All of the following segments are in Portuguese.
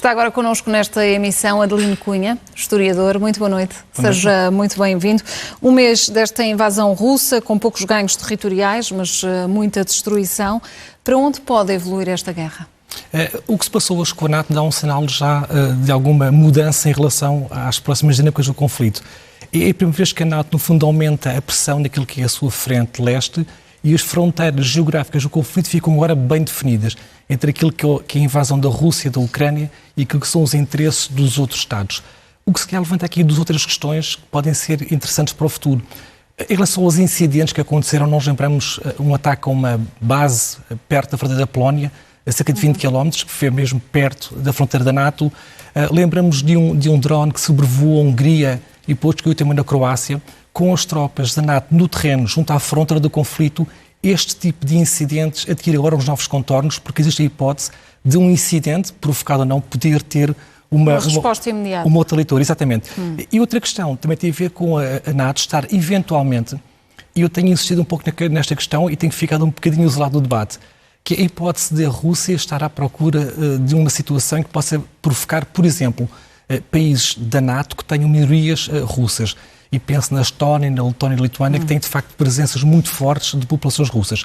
Está agora connosco nesta emissão Adelino Cunha, historiador. Muito boa noite. Seja muito bem-vindo. Um mês desta invasão russa, com poucos ganhos territoriais, mas muita destruição. Para onde pode evoluir esta guerra? O que se passou hoje com a NATO dá um sinal já de alguma mudança em relação às próximas dinâmicas do conflito. É a primeira vez que a NATO, no fundo, aumenta a pressão naquilo que é a sua frente leste e as fronteiras geográficas do conflito ficam agora bem definidas entre aquilo que é a invasão da Rússia, da Ucrânia e aquilo que são os interesses dos outros Estados. O que se quer levanta aqui duas outras questões que podem ser interessantes para o futuro. Em relação aos incidentes que aconteceram, nós lembramos um ataque a uma base perto da fronteira da Polónia, a cerca de 20 km, que foi mesmo perto da fronteira da NATO. Lembramos de um drone que sobrevoou a Hungria e depois caiu também na Croácia, com as tropas da NATO no terreno, junto à fronteira do conflito. Este tipo de incidentes adquire agora uns novos contornos, porque existe a hipótese de um incidente, provocado ou não, poder ter uma resposta imediata. Uma outra leitura, exatamente. E outra questão também tem a ver com a NATO estar eventualmente, e eu tenho insistido um pouco nesta questão e tenho ficado um bocadinho isolado do debate, que é a hipótese de a Rússia estar à procura de uma situação que possa provocar, por exemplo, países da NATO que tenham minorias russas. E penso na Estónia, na Letónia e na Lituânia, que têm, de facto, presenças muito fortes de populações russas.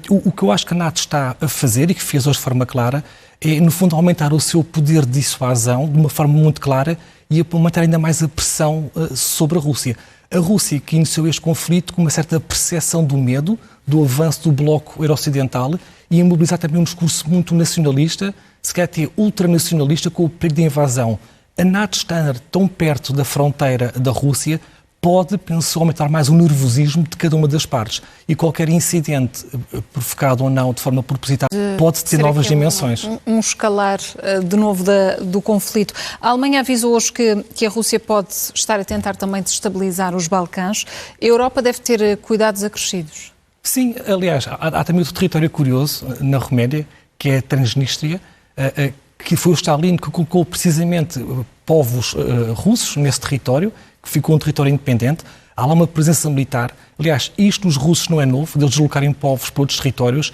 O que eu acho que a NATO está a fazer, e que fez hoje de forma clara, é, no fundo, aumentar o seu poder de dissuasão de uma forma muito clara e aumentar ainda mais a pressão sobre a Rússia. A Rússia, que iniciou este conflito com uma certa percepção do medo, do avanço do bloco euro-ocidental e a mobilizar também um discurso muito nacionalista, se quer até ultranacionalista, com o perigo de invasão. A NATO estar tão perto da fronteira da Rússia pode, penso, aumentar mais o nervosismo de cada uma das partes. E qualquer incidente, provocado ou não, de forma propositada, pode ter novas dimensões. Um escalar de novo do conflito. A Alemanha avisou hoje que a Rússia pode estar a tentar também desestabilizar os Balcãs. A Europa deve ter cuidados acrescidos. Sim, aliás, há também outro território curioso na Roménia, que é a Transnistria, que foi o Stalin que colocou precisamente povos russos nesse território, que ficou um território independente. Há lá uma presença militar. Aliás, isto nos russos não é novo, de eles deslocarem povos para outros territórios.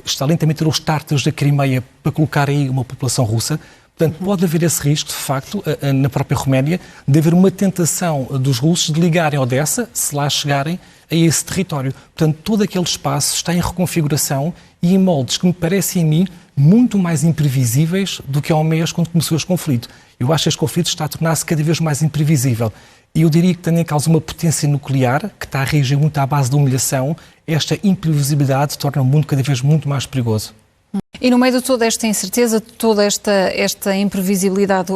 Stalin também tirou os tártaros da Crimeia para colocar aí uma população russa. Portanto, pode haver esse risco, de facto, na própria Roménia, de haver uma tentação dos russos de ligarem Odessa, se lá chegarem, a esse território. Portanto, todo aquele espaço está em reconfiguração e em moldes que me parecem a mim muito mais imprevisíveis do que há um mês quando começou este conflito. Eu acho que este conflito está a tornar-se cada vez mais imprevisível. E eu diria que tem em causa uma potência nuclear que está a reagir muito à base da humilhação. Esta imprevisibilidade torna o mundo cada vez muito mais perigoso. E no meio de toda esta incerteza, de toda esta imprevisibilidade,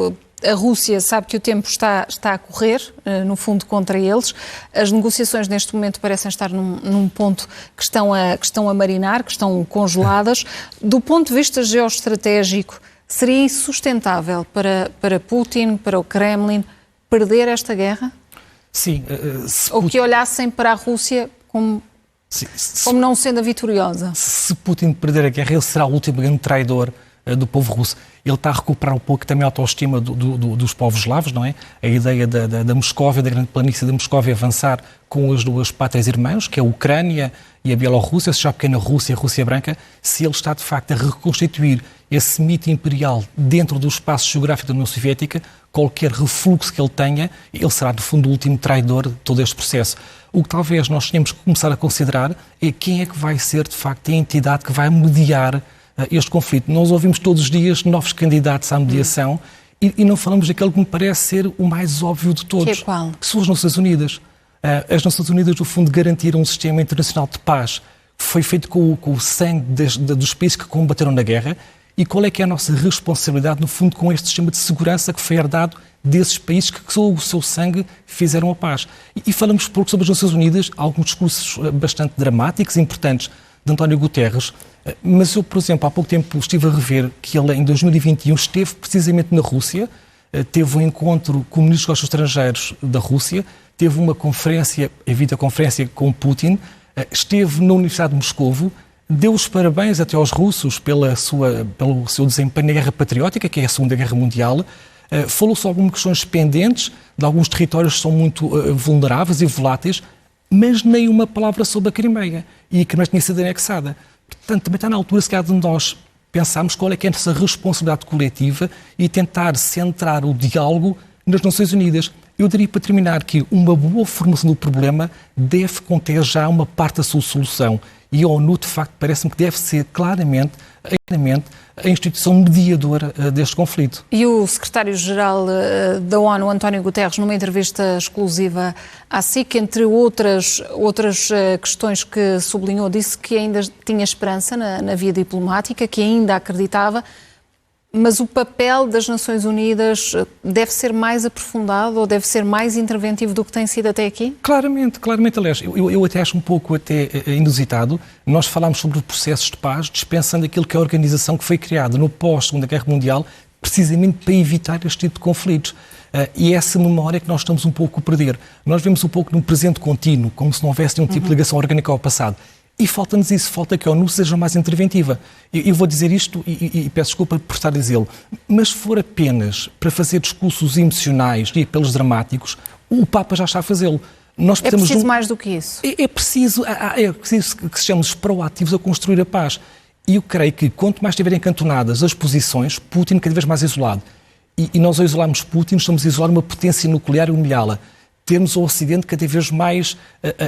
a Rússia sabe que o tempo está a correr, no fundo, contra eles. As negociações neste momento parecem estar num ponto que estão a marinar, que estão congeladas. Do ponto de vista geoestratégico, seria insustentável para Putin, para o Kremlin, perder esta guerra? Sim. Ou que olhassem para a Rússia como não sendo a vitoriosa? Se Putin perder a guerra, ele será o último grande traidor do povo russo. Ele está a recuperar um pouco também a autoestima dos povos eslavos, não é? A ideia da Moscóvia, da grande planície da Moscóvia avançar com as duas pátrias irmãs, que é a Ucrânia e a Bielorrússia, seja a pequena Rússia, a Rússia branca. Se ele está, de facto, a reconstituir esse mito imperial dentro do espaço geográfico da União Soviética, qualquer refluxo que ele tenha, ele será, no fundo, o último traidor de todo este processo. O que talvez nós tenhamos que começar a considerar é quem é que vai ser, de facto, a entidade que vai mediar este conflito. Nós ouvimos todos os dias novos candidatos à mediação e não falamos daquele que me parece ser o mais óbvio de todos. Que é qual? Que são as Nações Unidas. As Nações Unidas, no fundo, garantiram um sistema internacional de paz que foi feito com o sangue dos países que combateram na guerra. E qual é que é a nossa responsabilidade, no fundo, com este sistema de segurança que foi herdado desses países que com o seu sangue fizeram a paz? E falamos pouco sobre as Nações Unidas, alguns discursos bastante dramáticos e importantes de António Guterres, mas eu, por exemplo, há pouco tempo estive a rever que ele, em 2021, esteve precisamente na Rússia, teve um encontro com ministros dos estrangeiros da Rússia, teve uma conferência, a videoconferência com Putin, esteve na Universidade de Moscovo, deu os parabéns até aos russos pelo seu desempenho na Guerra Patriótica, que é a Segunda Guerra Mundial, falou sobre algumas questões pendentes, de alguns territórios que são muito vulneráveis e voláteis, mas nem uma palavra sobre a Crimeia. E a Crimeia tinha sido anexada. Portanto, também está na altura, se calhar, de nós pensarmos qual é que é essa responsabilidade coletiva e tentar centrar o diálogo nas Nações Unidas. Eu diria, para terminar, que uma boa formação do problema deve conter já uma parte da sua solução. E a ONU, de facto, parece-me que deve ser claramente a instituição mediadora deste conflito. E o secretário-geral da ONU, António Guterres, numa entrevista exclusiva à SIC, entre outras questões que sublinhou, disse que ainda tinha esperança na via diplomática, que ainda acreditava, mas o papel das Nações Unidas deve ser mais aprofundado ou deve ser mais interventivo do que tem sido até aqui? Claramente. Aliás, eu até acho um pouco inusitado. Nós falámos sobre os processos de paz, dispensando aquilo que é a organização que foi criada no pós-Segunda Guerra Mundial, precisamente para evitar este tipo de conflitos. E essa memória que nós estamos um pouco a perder. Nós vemos um pouco num presente contínuo, como se não houvesse nenhum tipo de ligação orgânica ao passado. E falta-nos isso, falta que a ONU seja mais interventiva. Eu vou dizer isto e peço desculpa por estar a dizê-lo, mas se for apenas para fazer discursos emocionais e apelos dramáticos, o Papa já está a fazê-lo. É preciso mais do que isso. É preciso que sejamos proativos a construir a paz. E eu creio que quanto mais estiverem cantonadas as posições, Putin cada vez mais isolado. E nós, ao isolarmos Putin, estamos a isolar uma potência nuclear e humilhá-la. Termos o Ocidente cada vez mais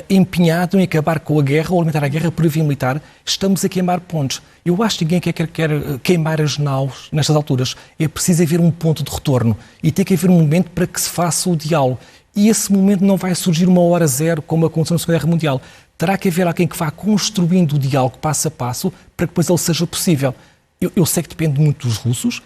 empenhado em acabar com a guerra ou alimentar a guerra por via militar, estamos a queimar pontos. Eu acho que ninguém quer queimar as naus nestas alturas. É preciso haver um ponto de retorno e tem que haver um momento para que se faça o diálogo. E esse momento não vai surgir uma hora zero, como aconteceu na Segunda Guerra Mundial. Terá que haver alguém que vá construindo o diálogo passo a passo para que depois ele seja possível. Eu sei que depende muito dos russos.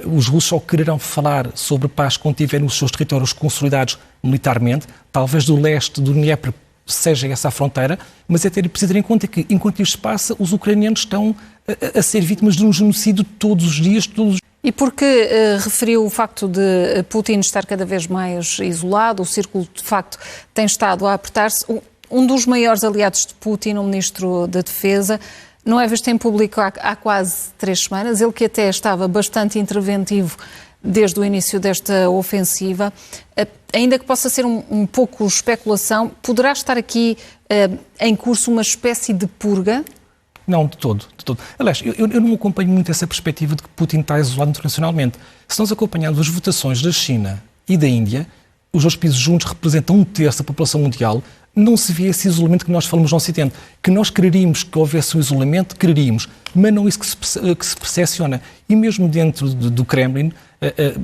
Os russos só quererão falar sobre paz quando tiverem os seus territórios consolidados militarmente, talvez do leste do Dnieper seja essa a fronteira, mas é preciso ter em conta que, enquanto isto se passa, os ucranianos estão a ser vítimas de um genocídio todos os dias. E porque referiu o facto de Putin estar cada vez mais isolado, o círculo de facto tem estado a apertar-se, um dos maiores aliados de Putin, o Ministro da Defesa, não é visto em público há quase 3 semanas, ele que até estava bastante interventivo desde o início desta ofensiva, ainda que possa ser um pouco especulação, poderá estar aqui em curso uma espécie de purga? Não, de todo. Aliás, eu não acompanho muito essa perspectiva de que Putin está isolado internacionalmente. Se nós acompanharmos as votações da China e da Índia, os dois países juntos representam 1/3 da população mundial, não se vê esse isolamento que nós falamos no Ocidente. Que nós quereríamos que houvesse um isolamento, quereríamos, mas não isso que se percepciona. E mesmo dentro do Kremlin,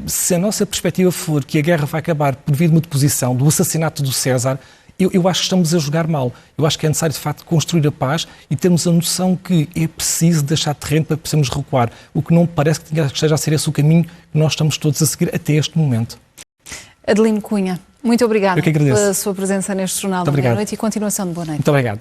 se a nossa perspectiva for que a guerra vai acabar por vir de uma deposição, do assassinato do César, eu acho que estamos a jogar mal. Eu acho que é necessário, de facto, construir a paz e termos a noção que é preciso deixar terreno para podermos recuar. O que não me parece que esteja a ser esse o caminho que nós estamos todos a seguir até este momento. Adelino Cunha, muito obrigada pela sua presença neste Jornal da Meia-Noite e continuação de boa noite. Muito obrigado.